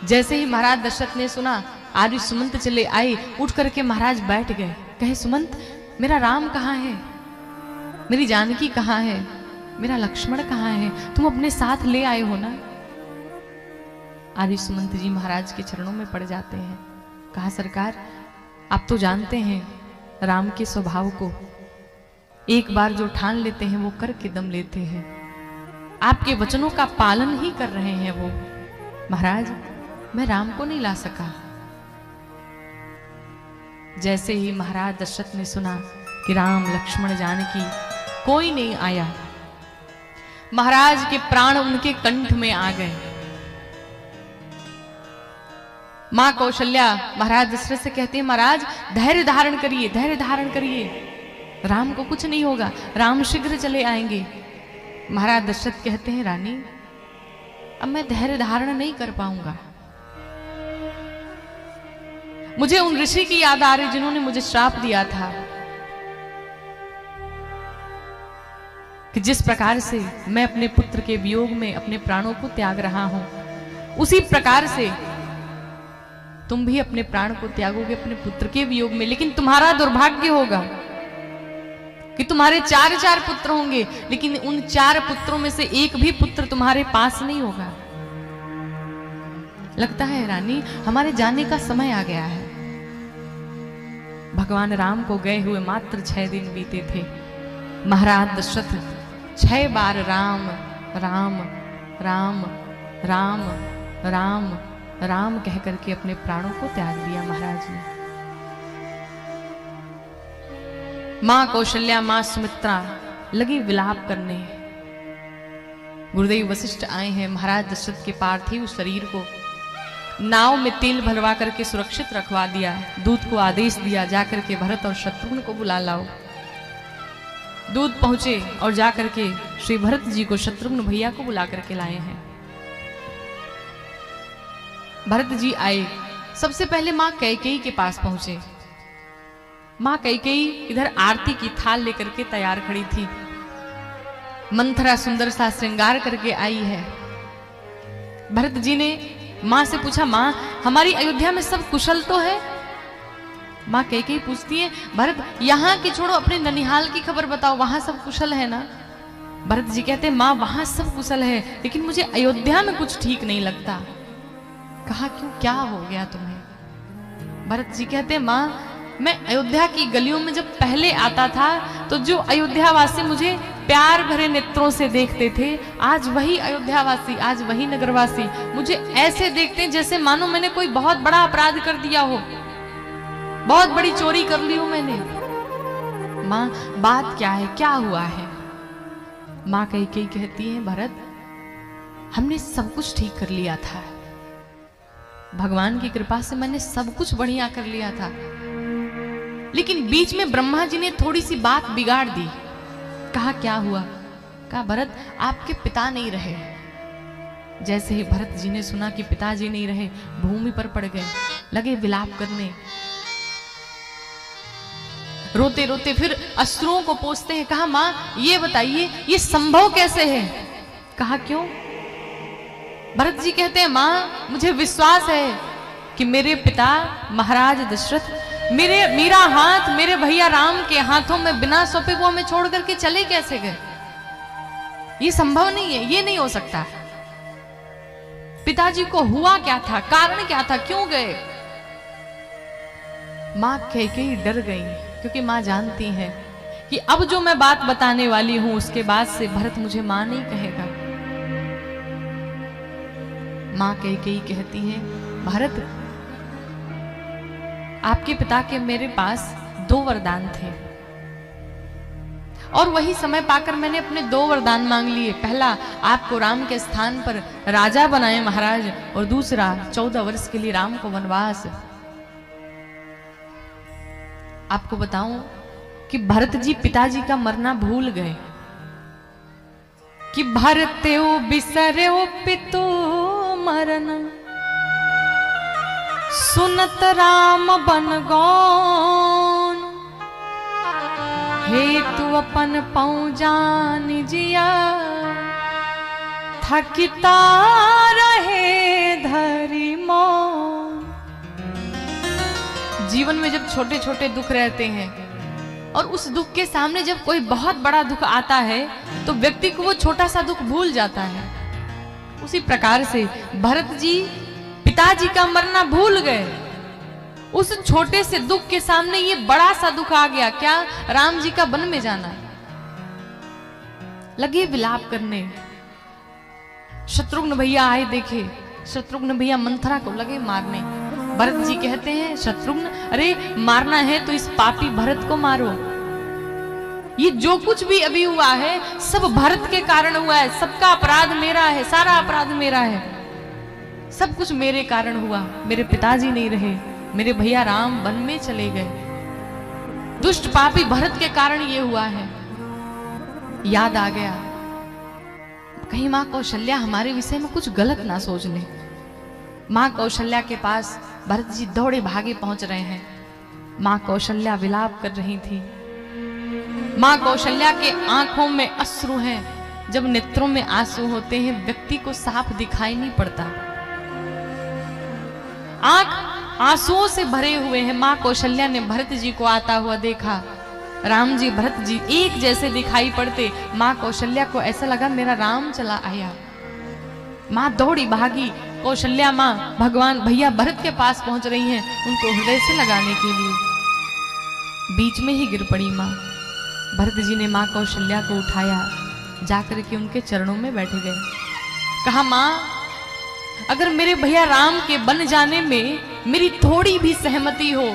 जैसे ही महाराज दशरथ ने सुना, आर्य सुमंत चले आए, उठ करके महाराज बैठ गए। कहे, सुमंत, मेरा राम कहाँ है? मेरी जानकी कहाँ है? मेरा लक्ष्मण कहाँ है? तुम अपने साथ ले आए हो ना? आर्य सुमंत जी महाराज के चरणों में पड़ जाते हैं। कहा, सरकार, आप तो जानते हैं राम के स्वभाव को, एक बार जो ठान लेते हैं वो करके दम लेते हैं। आपके वचनों का पालन ही कर रहे हैं वो। महाराज, मैं राम को नहीं ला सका। जैसे ही महाराज दशरथ ने सुना कि राम लक्ष्मण जानकी कोई नहीं आया, महाराज के प्राण उनके कंठ में आ गए। मां कौशल्या महाराज दशरथ से कहती है, महाराज धैर्य धारण करिए, धैर्य धारण करिए, राम को कुछ नहीं होगा, राम शीघ्र चले आएंगे। महाराज दशरथ कहते हैं, रानी, अब मैं धैर्य धारण नहीं कर पाऊंगा। मुझे उन ऋषि की याद आ रही जिन्होंने मुझे श्राप दिया था कि जिस प्रकार से मैं अपने पुत्र के वियोग में अपने प्राणों को त्याग रहा हूं, उसी प्रकार से तुम भी अपने प्राण को त्यागोगे अपने पुत्र के वियोग में। लेकिन तुम्हारा दुर्भाग्य होगा कि तुम्हारे 4 पुत्र होंगे, लेकिन उन 4 पुत्रों में से एक भी पुत्र तुम्हारे पास नहीं होगा। लगता है रानी, हमारे जाने का समय आ गया है। भगवान राम को गए हुए मात्र 6 दिन बीते थे। महाराज दशरथ 6 बार राम राम राम राम राम राम कह करके अपने प्राणों को त्याग दिया महाराज ने। मां कौशल्या, मां सुमित्रा लगी विलाप करने। गुरुदेव वशिष्ठ आए हैं। महाराज दशरथ के पार्थिव शरीर को नाव में तेल भरवा करके सुरक्षित रखवा दिया। दूत को आदेश दिया, जाकर के भरत और शत्रुघ्न को बुला लाओ। दूत पहुंचे और जाकर के श्री भरत जी को, शत्रुघ्न भैया को बुला करके लाए हैं। भरत जी आए, सबसे पहले मां कैकेयी के पास पहुंचे। मां कैकेयी इधर आरती की थाल लेकर के तैयार खड़ी थी। मंथरा सुंदर सा श्रृंगार करके आई है। भरत जी ने मां से पूछा, मां, हमारी अयोध्या में सब कुशल तो है? मां कैकेयी पूछती है, भरत, यहां की छोड़ो, अपने ननिहाल की खबर बताओ, वहां सब कुशल है ना? भरत जी कहते हैं, मां, वहां सब कुशल है, लेकिन मुझे अयोध्या में कुछ ठीक नहीं लगता। कहा, क्यों, क्या हो गया तुम्हें? भरत जी कहते हैं, मां, मैं अयोध्या की गलियों में जब पहले आता था तो जो अयोध्यावासी मुझे प्यार भरे नेत्रों से देखते थे, आज वही अयोध्यावासी, आज वही नगरवासी मुझे ऐसे देखते हैं जैसे मानो मैंने कोई बहुत बड़ा अपराध कर दिया हो, बहुत बड़ी चोरी कर ली हो मैंने। मां, बात क्या है, क्या हुआ है? मां कैकेयी कहती है, भरत, हमने सब कुछ ठीक कर लिया था, भगवान की कृपा से मैंने सब कुछ बढ़िया कर लिया था, लेकिन बीच में ब्रह्मा जी ने थोड़ी सी बात बिगाड़ दी। कहा, क्या हुआ? कहा, भरत, आपके पिता नहीं रहे। जैसे ही भरत जी ने सुना कि पिताजी नहीं रहे, भूमि पर पड़ गए, लगे विलाप करने। रोते रोते फिर अश्रुओं को पोंछते हैं। कहा, मां, ये बताइए, ये संभव कैसे है? कहा, क्यों? भरत जी कहते हैं, मां, मुझे विश्वास है कि मेरे पिता महाराज दशरथ मेरा हाथ मेरे भैया राम के हाथों में बिना सौंपे वो हमें छोड़ करके चले कैसे गए? ये संभव नहीं है, ये नहीं हो सकता। पिताजी को हुआ क्या था, कारण क्या था, क्यों गए? मां कैकेयी डर गई, क्योंकि मां जानती है कि अब जो मैं बात बताने वाली हूं उसके बाद से भरत मुझे मां नहीं कहेगा। मां कैकेयी कहती है, भरत, आपके पिता के मेरे पास 2 वरदान थे और वही समय पाकर मैंने अपने 2 वरदान मांग लिए। पहला, आपको राम के स्थान पर राजा बनाए महाराज, और दूसरा 14 वर्ष के लिए राम को वनवास। आपको बताऊं कि भरत जी पिताजी का मरना भूल गए कि भरतेओ बिसरेओ पितु मरन, सुनत राम बन गौन, हेतु अपन पौजान जिया, थकिता रहे धरि मौन। जीवन में जब छोटे छोटे दुख रहते हैं और उस दुख के सामने जब कोई बहुत बड़ा दुख आता है तो व्यक्ति को वो छोटा सा दुख भूल जाता है। उसी प्रकार से भरत जी पिताजी का मरना भूल गए। उस छोटे से दुख के सामने ये बड़ा सा दुख आ गया, क्या? राम जी का वन में जाना। लगे विलाप करने। शत्रुघ्न भैया आए, देखे शत्रुघ्न भैया मंथरा को लगे मारने। भरत जी कहते हैं, शत्रुघ्न, अरे मारना है तो इस पापी भरत को मारो। ये जो कुछ भी अभी हुआ है सब भरत के कारण हुआ है, सबका अपराध मेरा है, सारा अपराध मेरा है, सब कुछ मेरे कारण हुआ। मेरे पिताजी नहीं रहे, मेरे भैया राम वन में चले गए, दुष्ट पापी भरत के कारण ये हुआ है। याद आ गया, कहीं मां कौशल्या हमारे विषय में कुछ गलत ना सोच ले। मां कौशल्या के पास भरत जी दौड़े भागे पहुंच रहे हैं। मां कौशल्या विलाप कर रही थी। मां कौशल्या के आंखों में अश्रु हैं। जब नेत्रों में आंसू होते हैं व्यक्ति को साफ दिखाई नहीं पड़ता, आंख आंसुओं से भरे हुए हैं। मां कौशल्या ने भरत जी को आता हुआ देखा। राम जी भरत जी एक जैसे दिखाई पड़ते। मां कौशल्या को ऐसा लगा मेरा राम चला आया। मां दौड़ी भागी। कौशल्या मां भगवान भैया भरत के पास पहुंच रही हैं उनको हृदय से लगाने के लिए। बीच में ही गिर पड़ी मां। भरत जी ने मां कौशल्या को उठाया, जाकर के उनके चरणों में बैठ गए। कहा, मां अगर मेरे भैया राम के बन जाने में मेरी थोड़ी भी सहमति हो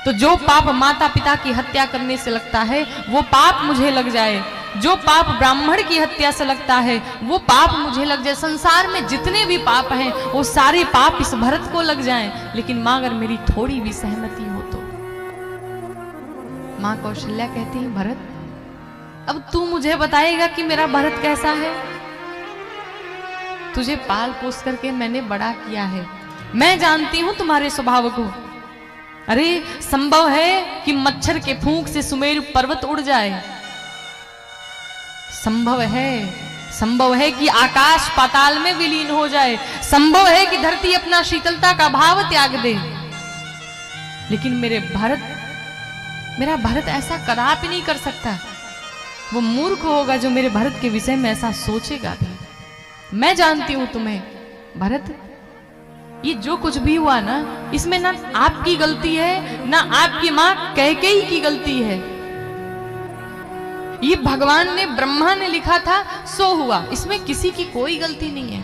तो जो पाप माता पिता की हत्या करने से लगता है वो पाप मुझे लग जाए, जो पाप ब्राह्मण की हत्या से लगता है वो पाप मुझे लग जाए। संसार में जितने भी पाप हैं वो सारे पाप इस भरत को लग जाएं, लेकिन मां अगर मेरी थोड़ी भी सहमति हो तो। मां कौशल्या कहती है, भरत अब तू मुझे बताएगा कि मेरा भरत कैसा है? तुझे पाल पोस करके मैंने बड़ा किया है, मैं जानती हूं तुम्हारे स्वभाव को। अरे संभव है कि मच्छर के फूंक से सुमेरु पर्वत उड़ जाए, संभव है कि आकाश पाताल में विलीन हो जाए, संभव है कि धरती अपना शीतलता का भाव त्याग दे, लेकिन मेरा भरत ऐसा कदापि नहीं कर सकता। वो मूर्ख होगा जो मेरे भरत के विषय में ऐसा सोचेगा भी। मैं जानती हूं तुम्हें भरत, ये जो कुछ भी हुआ ना इसमें ना आपकी गलती है ना आपकी मां कैकेयी की गलती है। ये भगवान ने ब्रह्मा ने लिखा था सो हुआ, इसमें किसी की कोई गलती नहीं है।